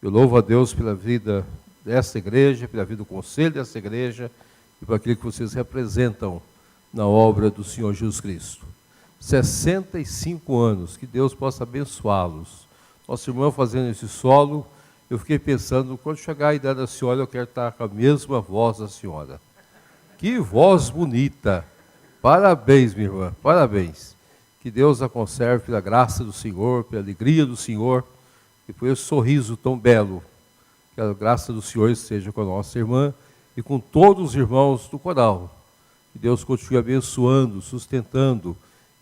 Eu louvo a Deus pela vida desta igreja, pela vida do conselho desta igreja e por aquilo que vocês representam na obra do Senhor Jesus Cristo. 65 anos, que Deus possa abençoá-los. Nosso irmão fazendo esse solo, eu fiquei pensando, quando chegar a idade da senhora, eu quero estar com a mesma voz da senhora. Que voz bonita! Parabéns, minha irmã, parabéns. Que Deus a conserve pela graça do Senhor, pela alegria do Senhor e por esse sorriso tão belo. Que a graça do Senhor esteja com a nossa irmã e com todos os irmãos do coral. Que Deus continue abençoando, sustentando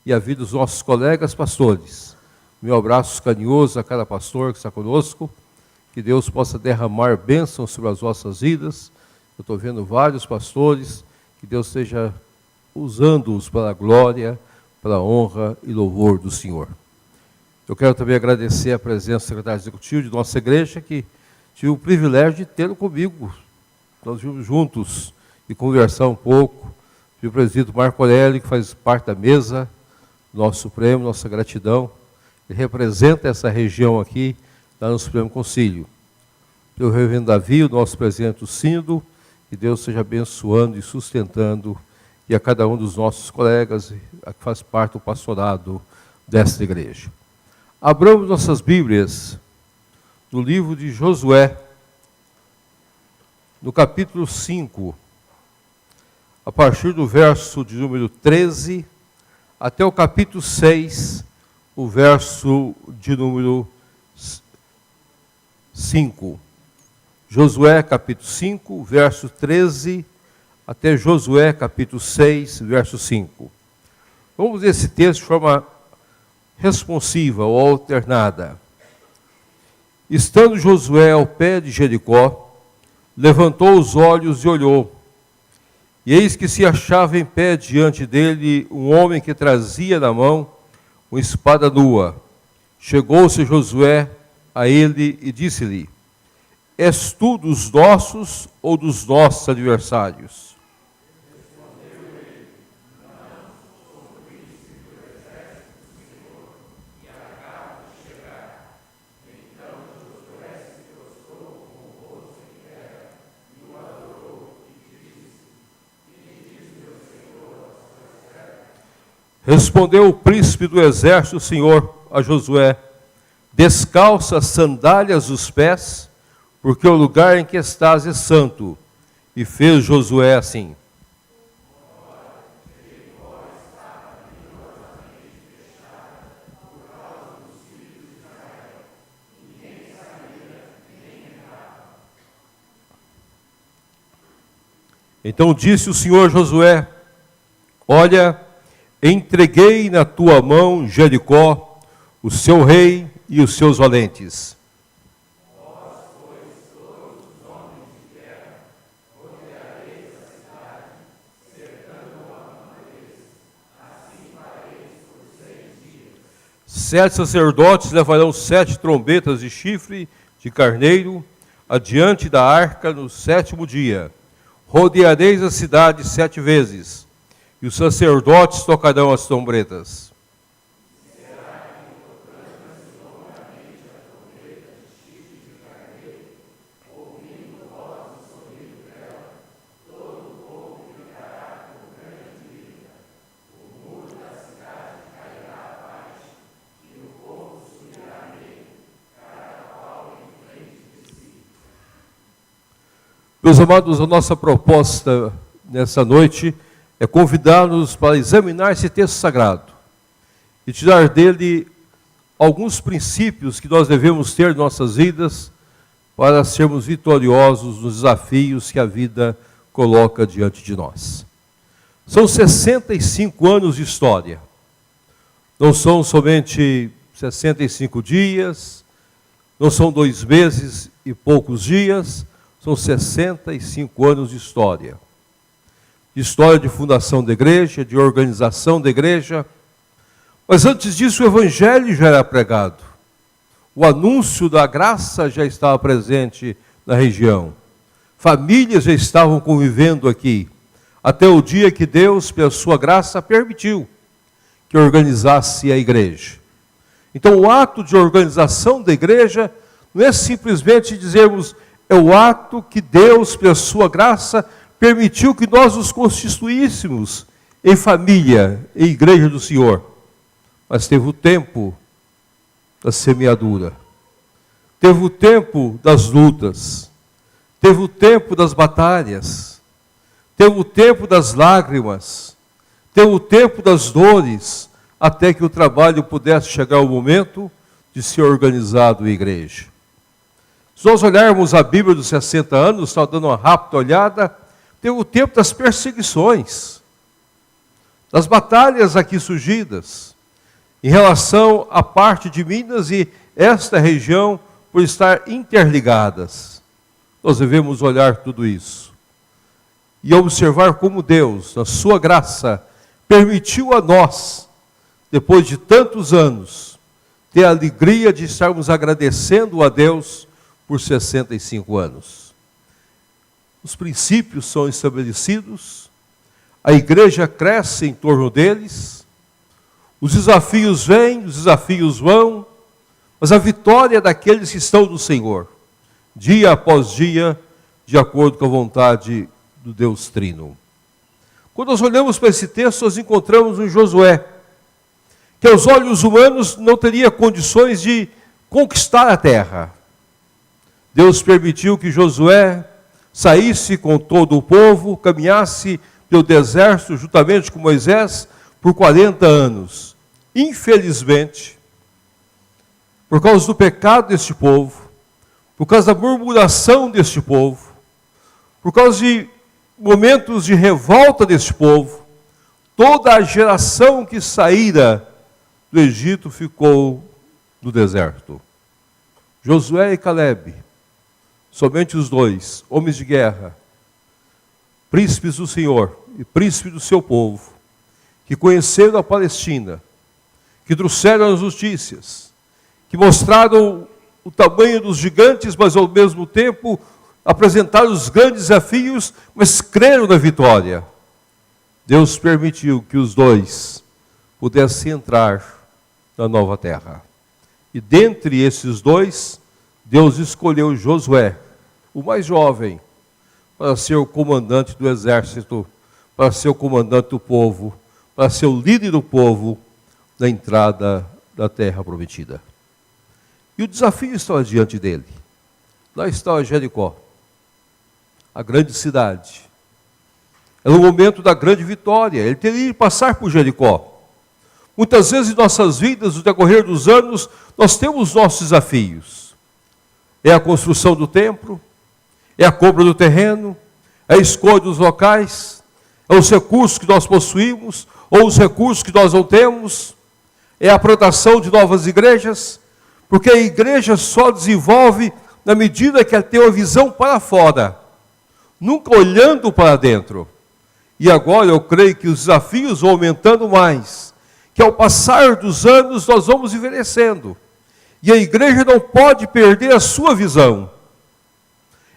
e a vida dos nossos colegas pastores. Meu abraço carinhoso a cada pastor que está conosco. Que Deus possa derramar bênçãos sobre as vossas vidas. Eu estou vendo vários pastores. Que Deus esteja usando-os para a glória, para a honra e louvor do Senhor. Eu quero também agradecer a presença do secretário executivo de nossa igreja, que tive o privilégio de tê-lo comigo. Nós vimos juntos e conversar um pouco. E o presbítero Marco Aurélio, que faz parte da mesa, nosso prêmio, nossa gratidão. Ele representa essa região aqui, lá no Supremo Concílio. Pelo reverendo Davi, o nosso presidente do Sínodo, que Deus esteja abençoando e sustentando, e a cada um dos nossos colegas, que faz parte do pastorado desta igreja. Abramos nossas Bíblias no livro de Josué, no capítulo 5, a partir do verso de número 13, até o capítulo 6, o verso de número 5. Josué, capítulo 5, verso 13, até Josué, capítulo 6, verso 5. Vamos ler esse texto de forma responsiva ou alternada. Estando Josué ao pé de Jericó, levantou os olhos e olhou. E eis que se achava em pé diante dele um homem que trazia na mão uma espada nua. Chegou-se Josué a ele e disse-lhe: És tu dos nossos ou dos nossos adversários? Respondeu o príncipe do exército, o Senhor, a Josué: descalça as sandálias dos pés, porque o lugar em que estás é santo. E fez Josué assim. Então disse o Senhor a Josué: olha, entreguei na tua mão Jericó, o seu rei e os seus valentes. Sete sacerdotes levarão 7 trombetas de chifre de carneiro adiante da arca no 7º dia. Rodeareis a cidade 7 vezes, e os sacerdotes tocarão as trombetas. Meus amados, a nossa proposta nessa noite é convidar-nos para examinar esse texto sagrado e tirar dele alguns princípios que nós devemos ter em nossas vidas para sermos vitoriosos nos desafios que a vida coloca diante de nós. São 65 anos de história. Não são somente 65 dias, não são 2 meses e poucos dias, são 65 anos de história. De história de fundação da igreja, de organização da igreja. Mas antes disso o evangelho já era pregado. O anúncio da graça já estava presente na região. Famílias já estavam convivendo aqui. Até o dia que Deus, pela sua graça, permitiu que organizasse a igreja. Então o ato de organização da igreja não é simplesmente dizermos, é o ato que Deus, pela sua graça, permitiu que nós nos constituíssemos em família, em igreja do Senhor. Mas teve o tempo da semeadura, teve o tempo das lutas, teve o tempo das batalhas, teve o tempo das lágrimas, teve o tempo das dores, até que o trabalho pudesse chegar ao momento de ser organizado em igreja. Se nós olharmos a Bíblia dos 60 anos, só dando uma rápida olhada, teve o tempo das perseguições, das batalhas aqui surgidas, em relação à parte de Minas e esta região, por estar interligadas. Nós devemos olhar tudo isso e observar como Deus, na sua graça, permitiu a nós, depois de tantos anos, ter a alegria de estarmos agradecendo a Deus por 65 anos. Os princípios são estabelecidos, a igreja cresce em torno deles, os desafios vêm, os desafios vão, mas a vitória é daqueles que estão no Senhor, dia após dia, de acordo com a vontade do Deus Trino. Quando nós olhamos para esse texto, nós encontramos um Josué, que aos olhos humanos não teria condições de conquistar a terra. Deus permitiu que Josué saísse com todo o povo, caminhasse pelo deserto juntamente com Moisés por 40 anos. Infelizmente, por causa do pecado deste povo, por causa da murmuração deste povo, por causa de momentos de revolta deste povo, toda a geração que saíra do Egito ficou no deserto. Josué e Calebe, somente os dois, homens de guerra, príncipes do Senhor e príncipes do seu povo, que conheceram a Palestina, que trouxeram as notícias, que mostraram o tamanho dos gigantes, mas ao mesmo tempo apresentaram os grandes desafios, mas creram na vitória. Deus permitiu que os dois pudessem entrar na nova terra. E dentre esses dois, Deus escolheu Josué, o mais jovem, para ser o comandante do exército, para ser o comandante do povo, para ser o líder do povo na entrada da terra prometida. E o desafio estava diante dele. Lá estava Jericó, a grande cidade. Era o momento da grande vitória. Ele teria que passar por Jericó. Muitas vezes em nossas vidas, no decorrer dos anos, nós temos nossos desafios. É a construção do templo, é a compra do terreno, é a escolha dos locais, é os recursos que nós possuímos, ou os recursos que nós não temos, é a plantação de novas igrejas, porque a igreja só desenvolve na medida que ela tem uma visão para fora, nunca olhando para dentro. E agora eu creio que os desafios vão aumentando mais, que ao passar dos anos nós vamos envelhecendo. E a igreja não pode perder a sua visão.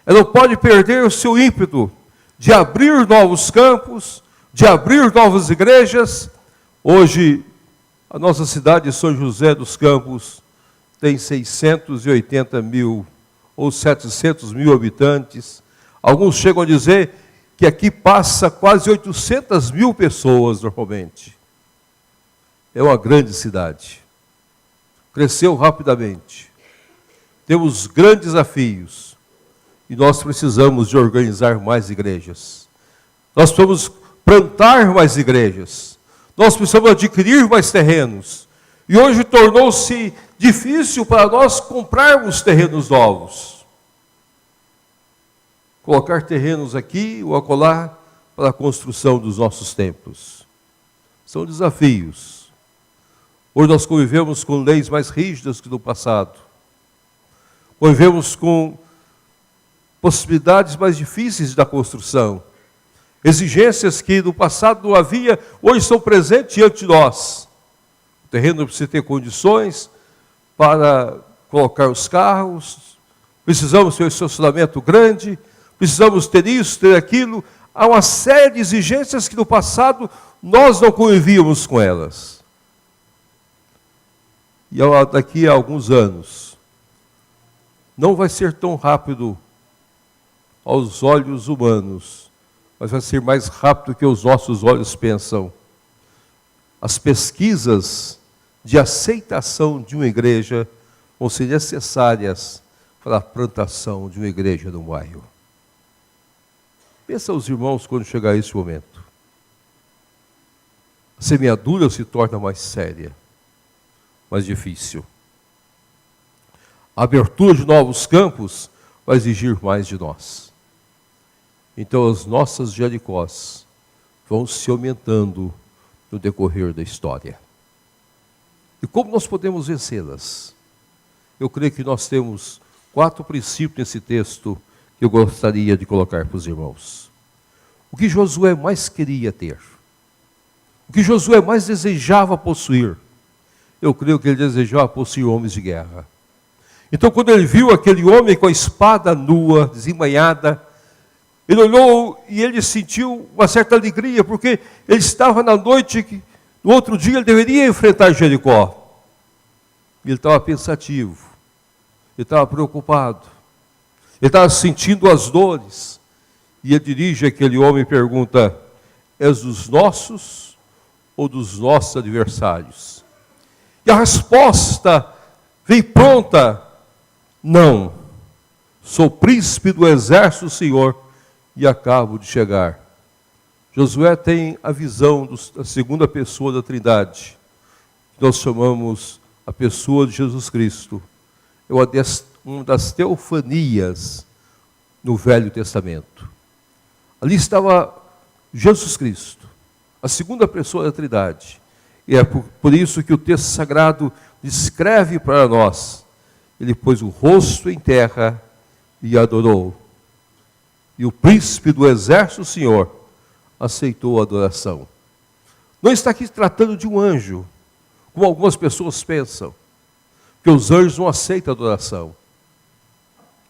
Ela não pode perder o seu ímpeto de abrir novos campos, de abrir novas igrejas. Hoje, a nossa cidade de São José dos Campos tem 680 mil ou 700 mil habitantes. Alguns chegam a dizer que aqui passa quase 800 mil pessoas normalmente. É uma grande cidade. Cresceu rapidamente. Temos grandes desafios. E nós precisamos de organizar mais igrejas. Nós precisamos plantar mais igrejas. Nós precisamos adquirir mais terrenos. E hoje tornou-se difícil para nós comprarmos terrenos novos. Colocar terrenos aqui ou acolá para a construção dos nossos templos. São desafios. Hoje nós convivemos com leis mais rígidas que no passado. Convivemos com possibilidades mais difíceis da construção. Exigências que no passado não havia, hoje estão presentes diante de nós. O terreno precisa ter condições para colocar os carros, precisamos ter um estacionamento grande, precisamos ter isso, ter aquilo. Há uma série de exigências que no passado nós não convivíamos com elas. E daqui a alguns anos, não vai ser tão rápido aos olhos humanos, mas vai ser mais rápido que os nossos olhos pensam. As pesquisas de aceitação de uma igreja vão ser necessárias para a plantação de uma igreja no bairro. Pensa os irmãos quando chegar esse momento. A semeadura se torna mais séria, mais difícil. A abertura de novos campos vai exigir mais de nós. Então as nossas Jericós vão se aumentando no decorrer da história. E como nós podemos vencê-las? Eu creio que nós temos 4 princípios nesse texto que eu gostaria de colocar para os irmãos. O que Josué mais queria ter? O que Josué mais desejava possuir? Eu creio que ele desejava possuir homens de guerra. Então, quando ele viu aquele homem com a espada nua, desembainhada, ele olhou e ele sentiu uma certa alegria, porque ele estava na noite que, no outro dia, ele deveria enfrentar Jericó. Ele estava pensativo, ele estava preocupado, ele estava sentindo as dores. E ele dirige aquele homem e pergunta: és dos nossos ou dos nossos adversários? E a resposta vem pronta: não, sou príncipe do exército do Senhor e acabo de chegar. Josué tem a visão da segunda pessoa da Trindade, que nós chamamos a pessoa de Jesus Cristo. É uma das teofanias no Velho Testamento. Ali estava Jesus Cristo, a segunda pessoa da Trindade. E é por isso que o texto sagrado descreve para nós: ele pôs o rosto em terra e adorou. E o príncipe do exército do Senhor aceitou a adoração. Não está aqui tratando de um anjo, como algumas pessoas pensam, que os anjos não aceitam a adoração,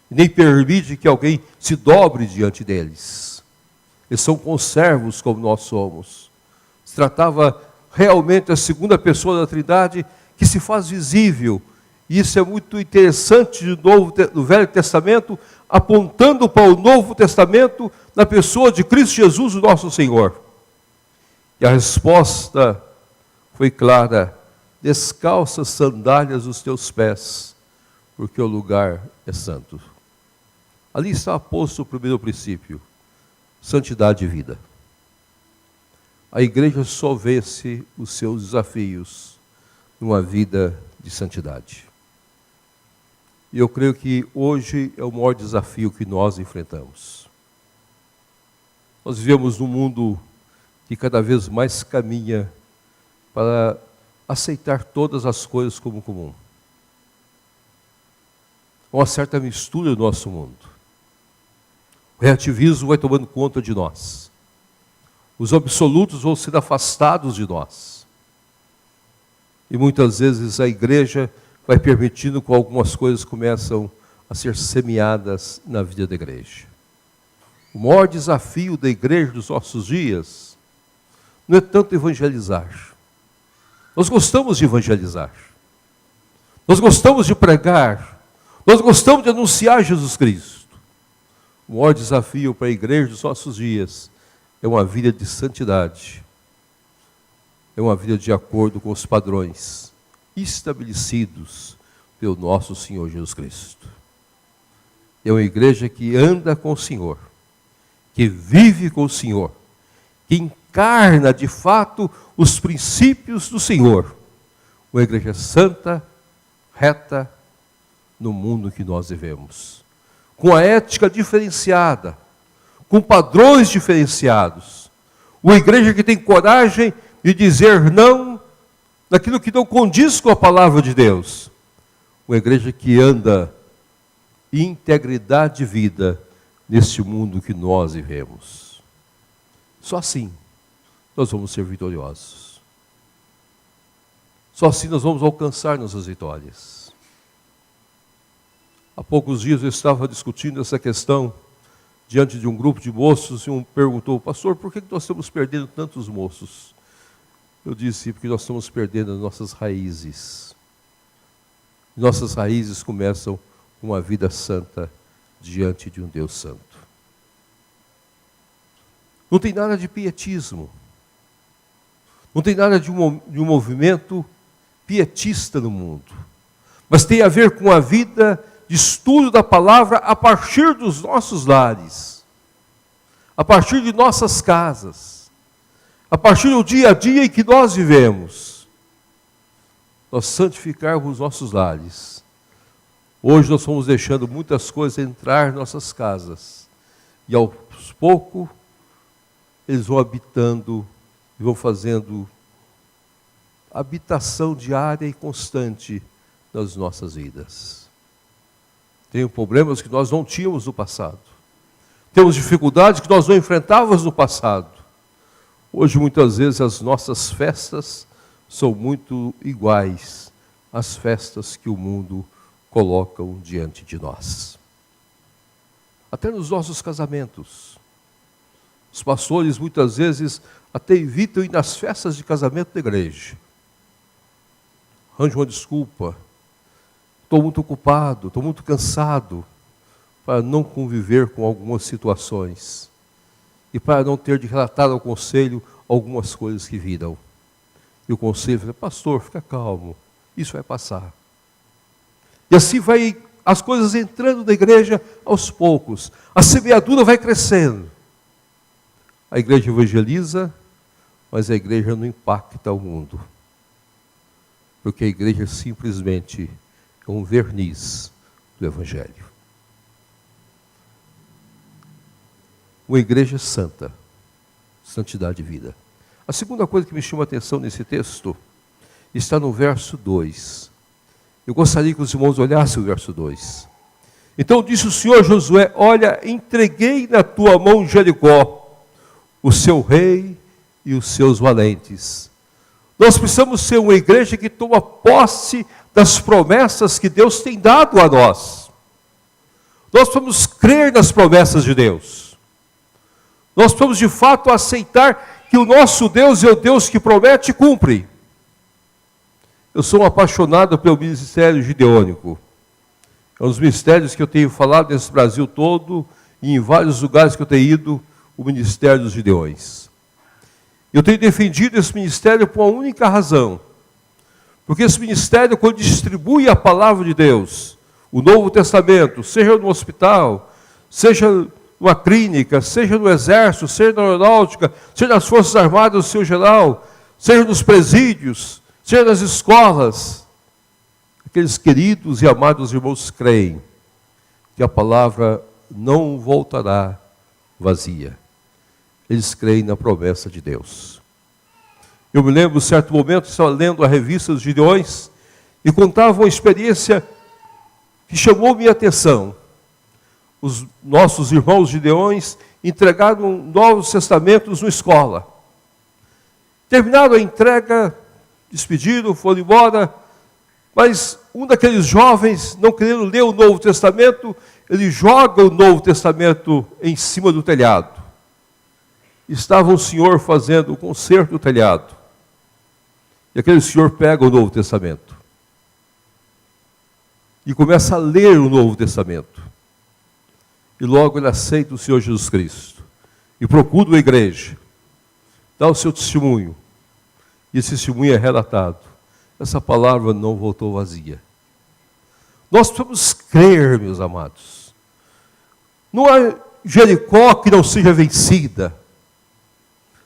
nem permitem que alguém se dobre diante deles. Eles são conservos como nós somos. Se tratava realmente da segunda pessoa da Trindade, que se faz visível. E isso é muito interessante do Velho Testamento, apontando para o Novo Testamento na pessoa de Cristo Jesus, o nosso Senhor. E a resposta foi clara: descalça as sandálias dos teus pés, porque o lugar é santo. Ali está posto o primeiro princípio: santidade e vida. A igreja só vence os seus desafios numa vida de santidade. E eu creio que hoje é o maior desafio que nós enfrentamos. Nós vivemos num mundo que cada vez mais caminha para aceitar todas as coisas como comum. Uma certa mistura no nosso mundo. O relativismo vai tomando conta de nós. Os absolutos vão sendo afastados de nós. E muitas vezes a igreja vai permitindo que algumas coisas começam a ser semeadas na vida da igreja. O maior desafio da igreja dos nossos dias não é tanto evangelizar. Nós gostamos de evangelizar. Nós gostamos de pregar. Nós gostamos de anunciar Jesus Cristo. O maior desafio para a igreja dos nossos dias é uma vida de santidade. É uma vida de acordo com os padrões estabelecidos pelo nosso Senhor Jesus Cristo. É uma igreja que anda com o Senhor, que vive com o Senhor, que encarna de fato os princípios do Senhor. Uma igreja santa, reta, no mundo que nós vivemos. Com a ética diferenciada, com padrões diferenciados. Uma igreja que tem coragem de dizer não naquilo que não condiz com a palavra de Deus. Uma igreja que anda em integridade de vida neste mundo que nós vivemos. Só assim nós vamos ser vitoriosos. Só assim nós vamos alcançar nossas vitórias. Há poucos dias eu estava discutindo essa questão diante de um grupo de moços e um perguntou: pastor, por que nós estamos perdendo tantos moços? Eu disse: porque nós estamos perdendo as nossas raízes. Nossas raízes começam uma vida santa diante de um Deus santo. Não tem nada de pietismo. Não tem nada de um movimento pietista no mundo. Mas tem a ver com a vida de estudo da palavra a partir dos nossos lares, a partir de nossas casas, a partir do dia a dia em que nós vivemos. Nós santificarmos os nossos lares. Hoje nós fomos deixando muitas coisas entrar em nossas casas. E aos poucos, eles vão habitando e vão fazendo habitação diária e constante nas nossas vidas. Tem problemas que nós não tínhamos no passado. Temos dificuldades que nós não enfrentávamos no passado. Hoje, muitas vezes, as nossas festas são muito iguais às festas que o mundo coloca diante de nós. Até nos nossos casamentos. Os pastores, muitas vezes, até evitam ir nas festas de casamento da igreja. Arranjam uma desculpa. Estou muito ocupado, estou muito cansado, para não conviver com algumas situações e para não ter de relatar ao conselho algumas coisas que viram. E o conselho fala: pastor, fica calmo, isso vai passar. E assim vai as coisas entrando na igreja aos poucos. A semeadura vai crescendo. A igreja evangeliza, mas a igreja não impacta o mundo. Porque a igreja simplesmente é um verniz do Evangelho. Uma igreja santa, santidade e vida. A segunda coisa que me chama a atenção nesse texto está no verso 2. Eu gostaria que os irmãos olhassem o verso 2. Então disse o Senhor a Josué: olha, entreguei na tua mão Jericó, o seu rei e os seus valentes. Nós precisamos ser uma igreja que toma posse das promessas que Deus tem dado a nós. Nós precisamos crer nas promessas de Deus. Nós precisamos de fato aceitar que o nosso Deus é o Deus que promete e cumpre. Eu sou um apaixonado pelo ministério gideônico. É um dos ministérios que eu tenho falado nesse Brasil todo e em vários lugares que eu tenho ido, o ministério dos gideões. Eu tenho defendido esse ministério por uma única razão. Porque esse ministério, quando distribui a palavra de Deus, o Novo Testamento, seja no hospital, seja numa clínica, seja no exército, seja na aeronáutica, seja nas forças armadas do seu geral, seja nos presídios, seja nas escolas, aqueles queridos e amados irmãos creem que a palavra não voltará vazia. Eles creem na promessa de Deus. Eu me lembro, em certo momento, estava lendo a revista dos Gideões e contava uma experiência que chamou minha atenção. Os nossos irmãos Gideões entregaram Novos Testamentos na escola. Terminada a entrega, despediram, foram embora, mas um daqueles jovens, não querendo ler o Novo Testamento, ele joga o Novo Testamento em cima do telhado. Estava um senhor fazendo o concerto do telhado. E aquele senhor pega o Novo Testamento e começa a ler o Novo Testamento. E logo ele aceita o Senhor Jesus Cristo. E procura a igreja. Dá o seu testemunho. E esse testemunho é relatado. Essa palavra não voltou vazia. Nós precisamos crer, meus amados. Não há Jericó que não seja vencida.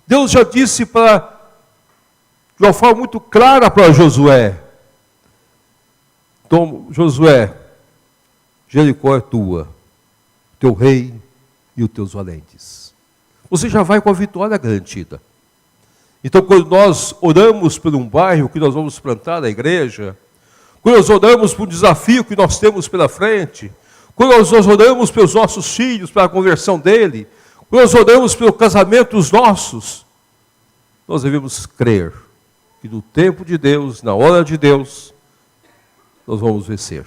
Deus já disse de uma forma muito clara para Josué. Então, Josué, Jericó é tua, teu rei e os teus valentes. Você já vai com a vitória garantida. Então, quando nós oramos por um bairro que nós vamos plantar na igreja, quando nós oramos por um desafio que nós temos pela frente, quando nós oramos pelos nossos filhos, para a conversão dele, quando nós oramos pelo casamento dos nossos, nós devemos crer que no tempo de Deus, na hora de Deus, nós vamos vencer.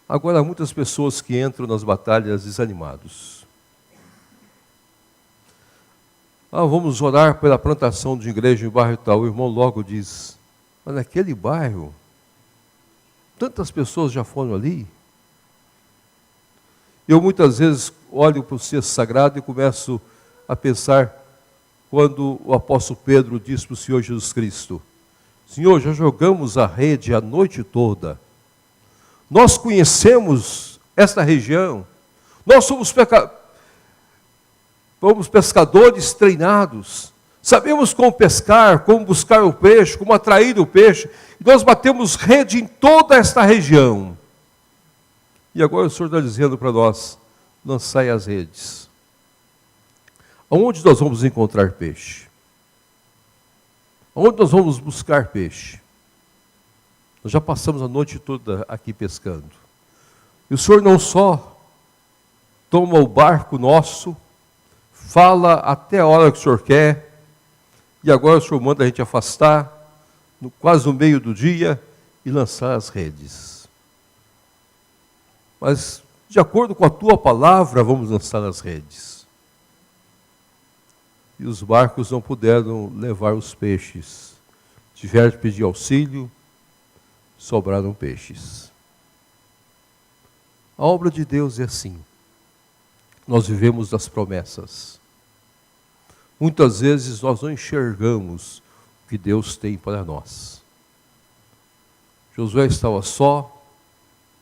Agora, há muitas pessoas que entram nas batalhas desanimados. Vamos orar pela plantação de igreja em bairro tal. O irmão logo diz: mas naquele bairro Tantas pessoas já foram ali. Eu muitas vezes olho para o cesto sagrado e começo a pensar quando o apóstolo Pedro disse para o Senhor Jesus Cristo: Senhor, já jogamos a rede a noite toda. Nós conhecemos esta região. Nós somos pescadores treinados. Sabemos como pescar, como buscar o peixe, como atrair o peixe. E nós batemos rede em toda esta região. E agora o Senhor está dizendo para nós: lançai as redes. Aonde nós vamos encontrar peixe? Aonde nós vamos buscar peixe? Nós já passamos a noite toda aqui pescando. E o Senhor não só toma o barco nosso, fala até a hora que o Senhor quer, e agora o Senhor manda a gente afastar, quase no meio do dia, e lançar as redes. Mas, de acordo com a tua palavra, vamos lançar as redes. E os barcos não puderam levar os peixes. Tiveram de pedir auxílio, sobraram peixes. A obra de Deus é assim. Nós vivemos das promessas. Muitas vezes nós não enxergamos o que Deus tem para nós. Josué estava só,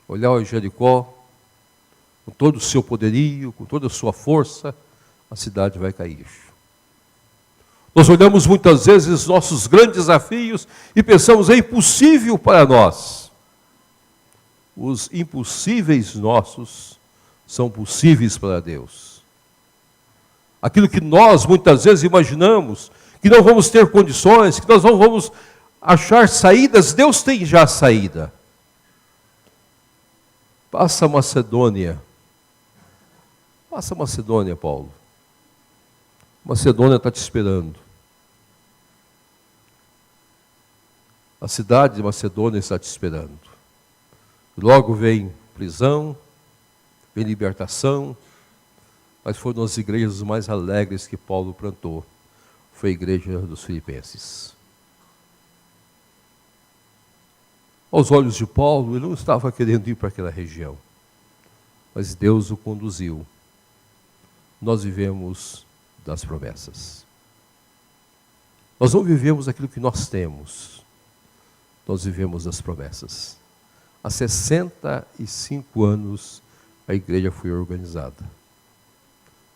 olhava Jericó, com todo o seu poderio, com toda a sua força, a cidade vai cair. Nós olhamos muitas vezes nossos grandes desafios e pensamos: é impossível para nós. Os impossíveis nossos são possíveis para Deus. Aquilo que nós muitas vezes imaginamos, que não vamos ter condições, que nós não vamos achar saídas, Deus tem já a saída. Passa a Macedônia. Passa a Macedônia, Paulo. Macedônia está te esperando. A cidade de Macedônia está te esperando. Logo vem prisão, vem libertação, mas foram as igrejas mais alegres que Paulo plantou. Foi a igreja dos Filipenses. Aos olhos de Paulo, ele não estava querendo ir para aquela região, mas Deus o conduziu. Nós vivemos das promessas. Nós não vivemos aquilo que nós temos, nós vivemos das promessas. Há 65 anos a igreja foi organizada,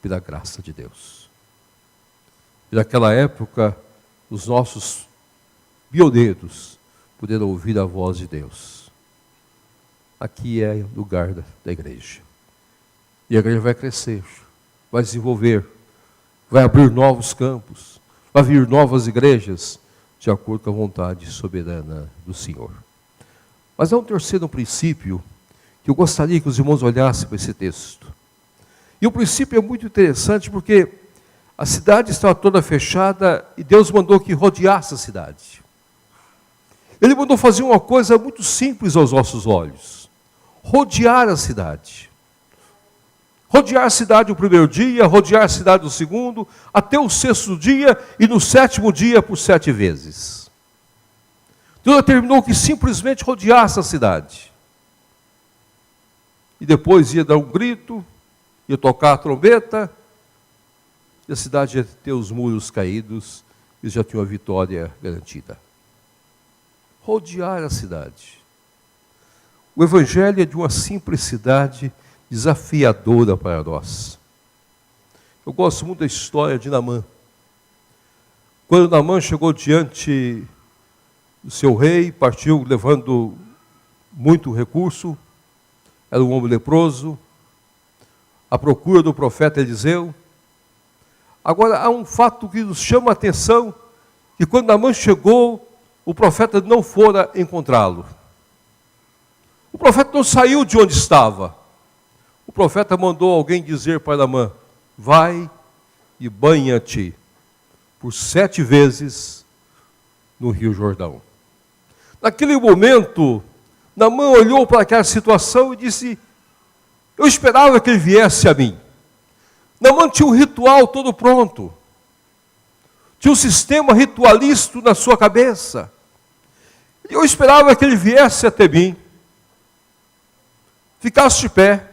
pela graça de Deus. E naquela época, os nossos pioneiros puderam ouvir a voz de Deus. Aqui é o lugar da igreja. E a igreja vai crescer, vai desenvolver, vai abrir novos campos, vai vir novas igrejas, de acordo com a vontade soberana do Senhor. Mas há um terceiro princípio que eu gostaria que os irmãos olhassem para esse texto. E o princípio é muito interessante porque a cidade estava toda fechada e Deus mandou que rodeasse a cidade. Ele mandou fazer uma coisa muito simples aos nossos olhos: rodear a cidade. Rodear a cidade o primeiro dia, rodear a cidade o segundo, até o sexto dia, e no sétimo dia por 7 vezes. Deus determinou que simplesmente rodeasse a cidade. E depois ia dar um grito, ia tocar a trombeta, e a cidade ia ter os muros caídos, e já tinha uma vitória garantida. Rodear a cidade. O Evangelho é de uma simplicidade desafiadora para nós. Eu gosto muito da história de Naamã. Quando Naamã chegou diante do seu rei, partiu levando muito recurso, era um homem leproso, à procura do profeta Eliseu. Agora, há um fato que nos chama a atenção, que quando Naamã chegou, o profeta não fora encontrá-lo. O profeta não saiu de onde estava. O profeta mandou alguém dizer para Naamã: vai e banha-te por 7 vezes no Rio Jordão. Naquele momento, Naamã olhou para aquela situação e disse: eu esperava que ele viesse a mim. Naamã tinha um ritual todo pronto. Tinha um sistema ritualístico na sua cabeça. E eu esperava que ele viesse até mim. ficasse de pé,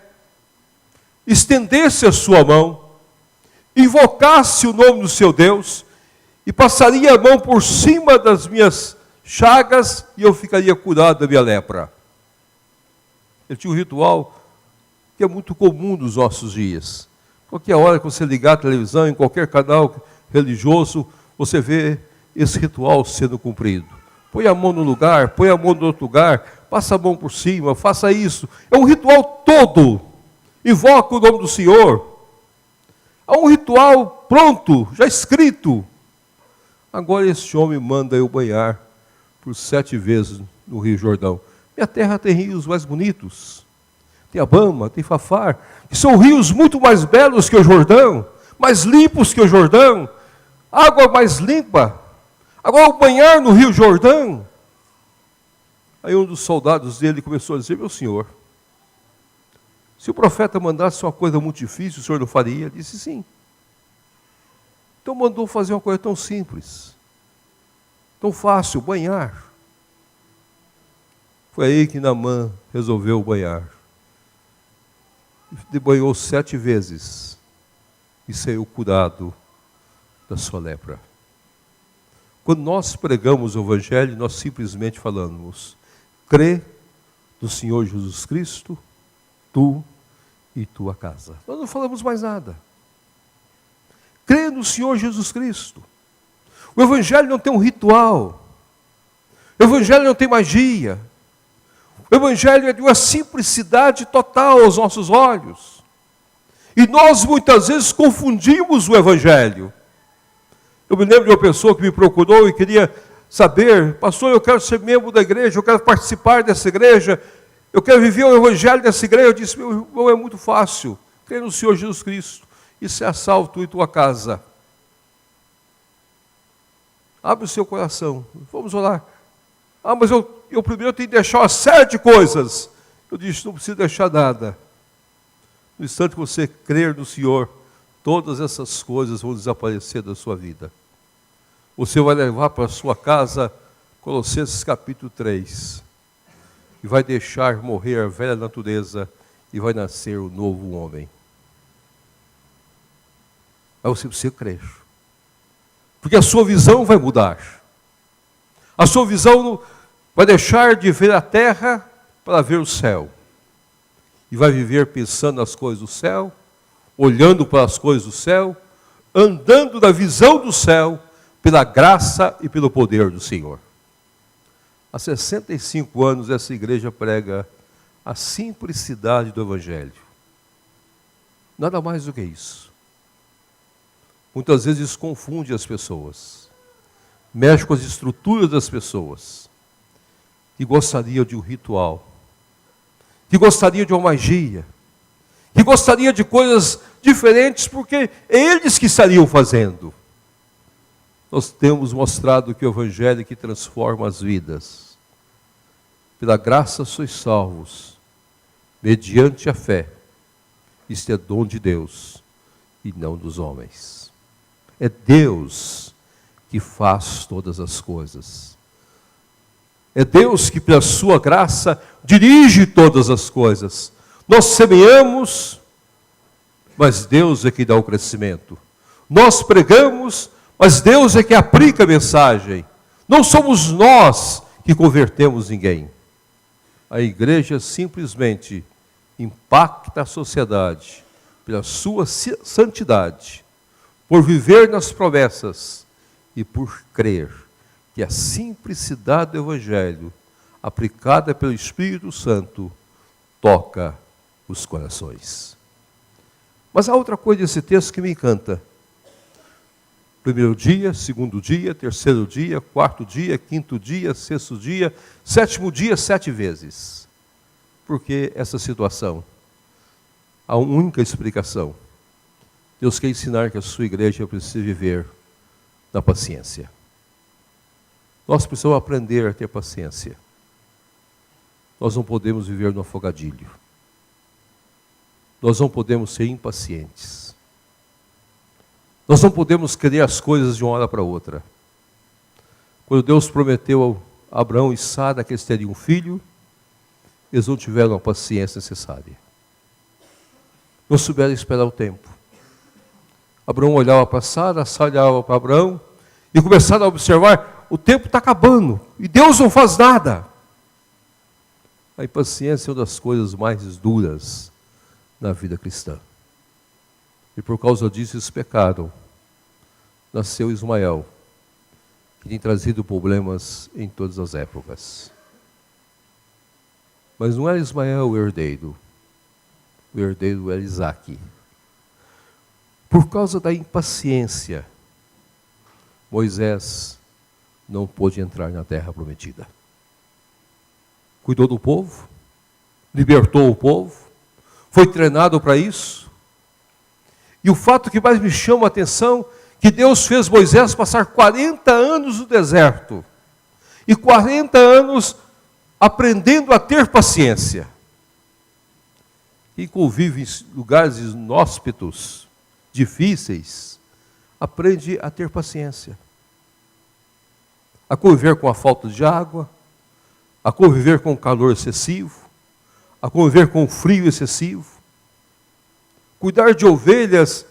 estendesse a sua mão, invocasse o nome do seu Deus e passaria a mão por cima das minhas chagas e eu ficaria curado da minha lepra. Ele tinha um ritual que é muito comum nos nossos dias. Qualquer hora que você ligar a televisão, em qualquer canal religioso, você vê esse ritual sendo cumprido. Põe a mão no lugar, põe a mão no outro lugar, passa a mão por cima, faça isso. É um ritual todo. Invoca o nome do Senhor. É um ritual pronto, já escrito. Agora esse homem manda eu banhar por 7 vezes no Rio Jordão. Minha terra tem rios mais bonitos. Tem Abama, tem Fafar, que são rios muito mais belos que o Jordão, mais limpos que o Jordão, água mais limpa. Agora, o banhar no Rio Jordão. Aí um dos soldados dele começou a dizer: meu senhor, se o profeta mandasse uma coisa muito difícil, o senhor não faria? Ele disse: sim. Então mandou fazer uma coisa tão simples, tão fácil, banhar. Foi aí que Naamã resolveu banhar. Ele banhou 7 vezes e saiu curado da sua lepra. Quando nós pregamos o Evangelho, nós simplesmente falamos: crê no Senhor Jesus Cristo, tu e tua casa. Nós não falamos mais nada. Crê no Senhor Jesus Cristo. O Evangelho não tem um ritual. O Evangelho não tem magia. O Evangelho é de uma simplicidade total aos nossos olhos. E nós muitas vezes confundimos o Evangelho. Eu me lembro de uma pessoa que me procurou e queria saber: pastor, eu quero ser membro da igreja, eu quero participar dessa igreja, eu quero viver o Evangelho dessa igreja. Eu disse: meu irmão, é muito fácil. Crê no Senhor Jesus Cristo e será salvo tu e tua casa. Abre o seu coração, vamos orar. Ah, mas eu primeiro tenho que deixar uma série de coisas. Eu disse: não precisa deixar nada. No instante que você crer no Senhor, todas essas coisas vão desaparecer da sua vida. Você vai levar para a sua casa Colossenses capítulo 3. E vai deixar morrer a velha natureza e vai nascer o novo homem. Mas você precisa crer. Porque a sua visão vai mudar. A sua visão vai deixar de ver a terra para ver o céu. E vai viver pensando nas coisas do céu, olhando para as coisas do céu, andando na visão do céu, pela graça e pelo poder do Senhor. Há 65 anos essa igreja prega a simplicidade do Evangelho. Nada mais do que isso. Muitas vezes isso confunde as pessoas. Mexe com as estruturas das pessoas, que gostariam de um ritual, que gostariam de uma magia, que gostariam de coisas diferentes, porque é eles que estariam fazendo. Nós temos mostrado que o Evangelho é que transforma as vidas. Pela graça sois salvos, mediante a fé. Isto é dom de Deus e não dos homens. É Deus que faz todas as coisas. É Deus que, pela sua graça, dirige todas as coisas. Nós semeamos, mas Deus é que dá o crescimento. Nós pregamos, mas Deus é que aplica a mensagem. Não somos nós que convertemos ninguém. A igreja simplesmente impacta a sociedade pela sua santidade, por viver nas promessas e por crer que a simplicidade do Evangelho, aplicada pelo Espírito Santo, toca os corações. Mas há outra coisa desse texto que me encanta. 1º dia, 2º dia, 3º dia, 4º dia, 5º dia, 6º dia, 7º dia, 7 vezes. Por que essa situação? Há uma única explicação. Deus quer ensinar que a sua igreja precisa viver na paciência. Nós precisamos aprender a ter paciência. Nós não podemos viver no afogadilho. Nós não podemos ser impacientes. Nós não podemos querer as coisas de uma hora para outra. Quando Deus prometeu a Abraão e Sara que eles teriam um filho, eles não tiveram a paciência necessária. Não souberam esperar o tempo. Abraão olhava para Sara olhava para Abraão, e começaram a observar, o tempo está acabando, e Deus não faz nada. A impaciência é uma das coisas mais duras na vida cristã. E por causa disso eles pecaram. Nasceu Ismael, que tem trazido problemas em todas as épocas. Mas não era Ismael o herdeiro era Isaque. Por causa da impaciência, Moisés não pôde entrar na terra prometida. Cuidou do povo, libertou o povo, foi treinado para isso. E o fato que mais me chama a atenção, que Deus fez Moisés passar 40 anos no deserto, e 40 anos aprendendo a ter paciência. Quem convive em lugares inóspitos, difíceis, aprende a ter paciência. A conviver com a falta de água, a conviver com o calor excessivo, a conviver com o frio excessivo. Cuidar de ovelhas,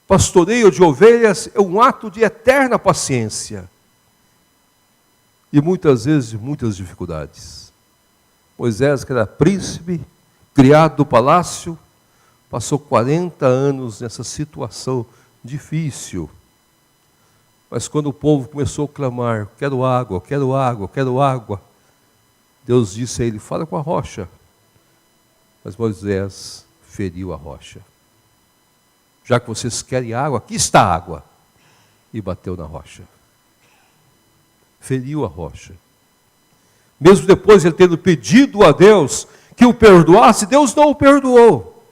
pastoreio de ovelhas, é um ato de eterna paciência. E muitas vezes, muitas dificuldades. Moisés, que era príncipe, criado do palácio, passou 40 anos nessa situação difícil. Mas quando o povo começou a clamar, quero água, quero água, quero água, Deus disse a ele, fala com a rocha. Mas Moisés feriu a rocha. Já que vocês querem água, aqui está a água. E bateu na rocha. Feriu a rocha. Mesmo depois ele tendo pedido a Deus que o perdoasse, Deus não o perdoou.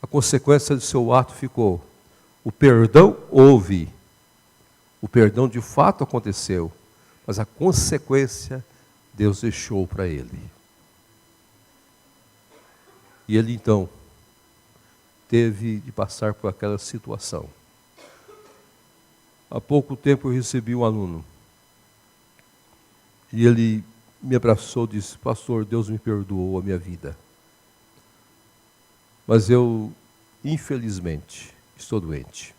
A consequência do seu ato ficou. O perdão houve. O perdão de fato aconteceu. Mas a consequência Deus deixou para ele. E ele então teve de passar por aquela situação. Há pouco tempo eu recebi um aluno. E ele me abraçou e disse, pastor, Deus me perdoou a minha vida. Mas eu, infelizmente, estou doente.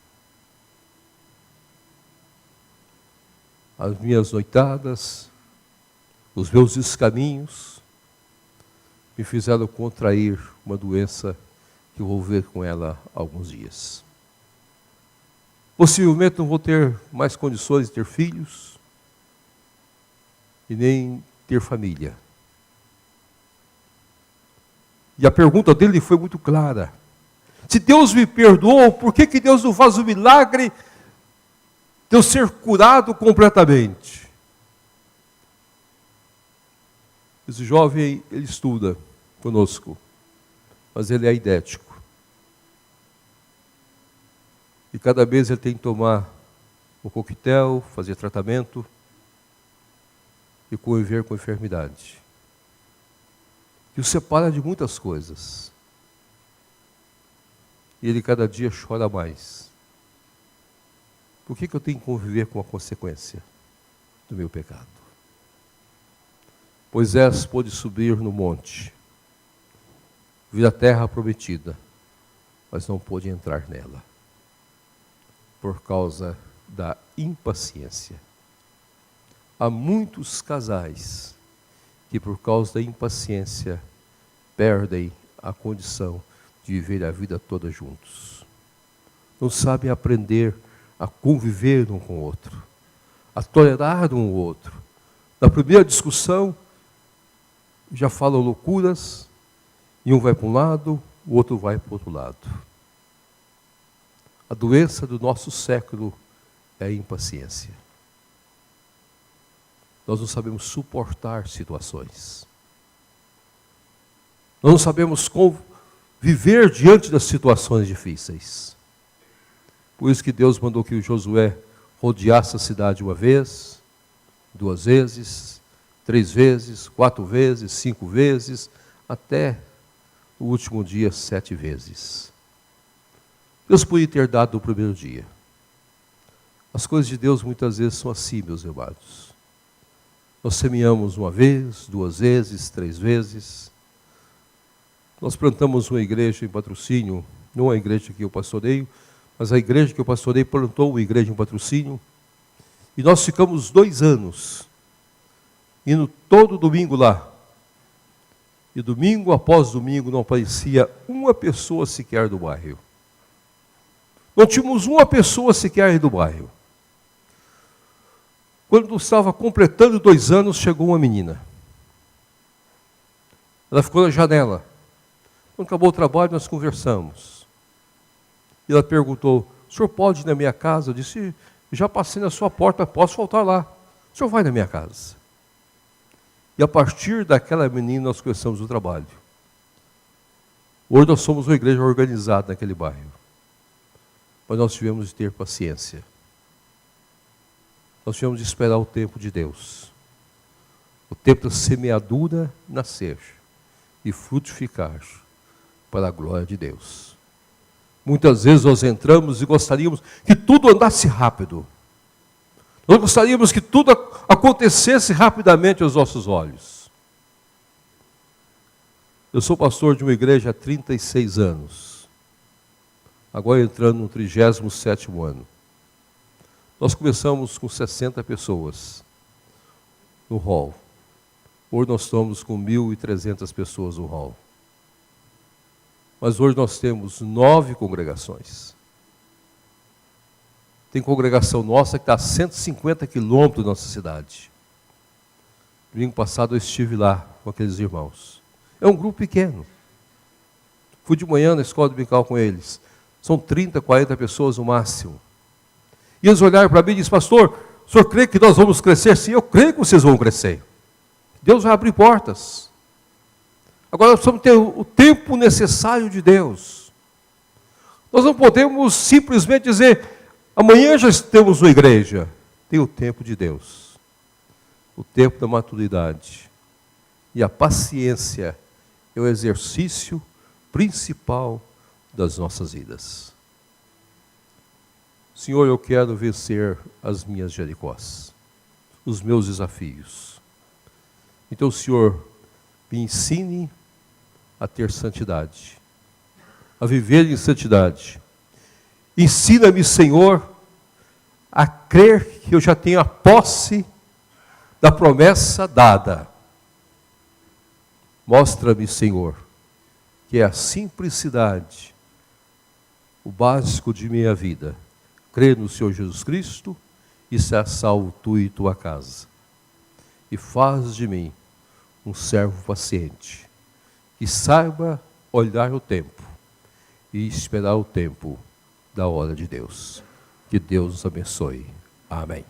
As minhas noitadas, os meus descaminhos, me fizeram contrair uma doença que eu vou ver com ela há alguns dias. Possivelmente não vou ter mais condições de ter filhos e nem ter família. E a pergunta dele foi muito clara. Se Deus me perdoou, por que Deus não faz o milagre de eu ser curado completamente? Esse jovem, ele estuda conosco, mas ele é idético. E cada vez ele tem que tomar o coquetel, fazer tratamento e conviver com a enfermidade. Que o separa de muitas coisas. E ele cada dia chora mais. Por que eu tenho que conviver com a consequência do meu pecado? Moisés pôde subir no monte, vir à terra prometida, mas não pôde entrar nela, por causa da impaciência. Há muitos casais que por causa da impaciência perdem a condição de viver a vida toda juntos. Não sabem aprender a conviver um com o outro, a tolerar um ao outro. Na primeira discussão, já falam loucuras, e um vai para um lado, o outro vai para o outro lado. A doença do nosso século é a impaciência. Nós não sabemos suportar situações. Nós não sabemos viver diante das situações difíceis. Por isso que Deus mandou que o Josué rodeasse a cidade uma vez, 2 vezes, 3 vezes, 4 vezes, 5 vezes, até o último dia 7 vezes. Deus podia ter dado no primeiro dia. As coisas de Deus muitas vezes são assim, meus amados. Nós semeamos uma vez, 2 vezes, 3 vezes. Nós plantamos uma igreja em Patrocínio, não a igreja que eu pastoreio, mas a igreja que eu pastorei plantou uma igreja em Patrocínio. E nós ficamos 2 anos, indo todo domingo lá. E domingo após domingo não aparecia uma pessoa sequer do bairro. Não tínhamos uma pessoa sequer do bairro. Quando estava completando 2 anos, chegou uma menina. Ela ficou na janela. Quando acabou o trabalho, nós conversamos. E ela perguntou, o senhor pode ir na minha casa? Eu disse, já passei na sua porta, posso voltar lá. O senhor vai na minha casa. E a partir daquela menina, nós começamos o trabalho. Hoje nós somos uma igreja organizada naquele bairro. Mas nós tivemos de ter paciência. Nós tivemos de esperar o tempo de Deus. O tempo da semeadura nascer e frutificar para a glória de Deus. Muitas vezes nós entramos e gostaríamos que tudo andasse rápido. Nós gostaríamos que tudo acontecesse rapidamente aos nossos olhos. Eu sou pastor de uma igreja há 36 anos. Agora entrando no 37º ano. Nós começamos com 60 pessoas no hall. Hoje nós estamos com 1.300 pessoas no hall. Mas hoje nós temos 9 congregações. Tem congregação nossa que está a 150 quilômetros da nossa cidade. Domingo passado eu estive lá com aqueles irmãos. É um grupo pequeno. Fui de manhã na escola dominical com eles. São 30, 40 pessoas no máximo. E eles olharam para mim e disseram, pastor, o senhor crê que nós vamos crescer? Sim, eu creio que vocês vão crescer. Deus vai abrir portas. Agora nós precisamos ter o tempo necessário de Deus. Nós não podemos simplesmente dizer, amanhã já temos uma igreja. Tem o tempo de Deus. O tempo da maturidade. E a paciência é o exercício principal das nossas vidas. Senhor, eu quero vencer as minhas Jericós, os meus desafios. Então, Senhor, me ensine a ter santidade, a viver em santidade. Ensina-me, Senhor, a crer que eu já tenho a posse da promessa dada. Mostra-me, Senhor, que é a simplicidade, o básico de minha vida. Crer no Senhor Jesus Cristo e ser salvo tu e tua casa. E faz de mim um servo paciente, que saiba olhar o tempo e esperar o tempo da hora de Deus. Que Deus nos abençoe. Amém.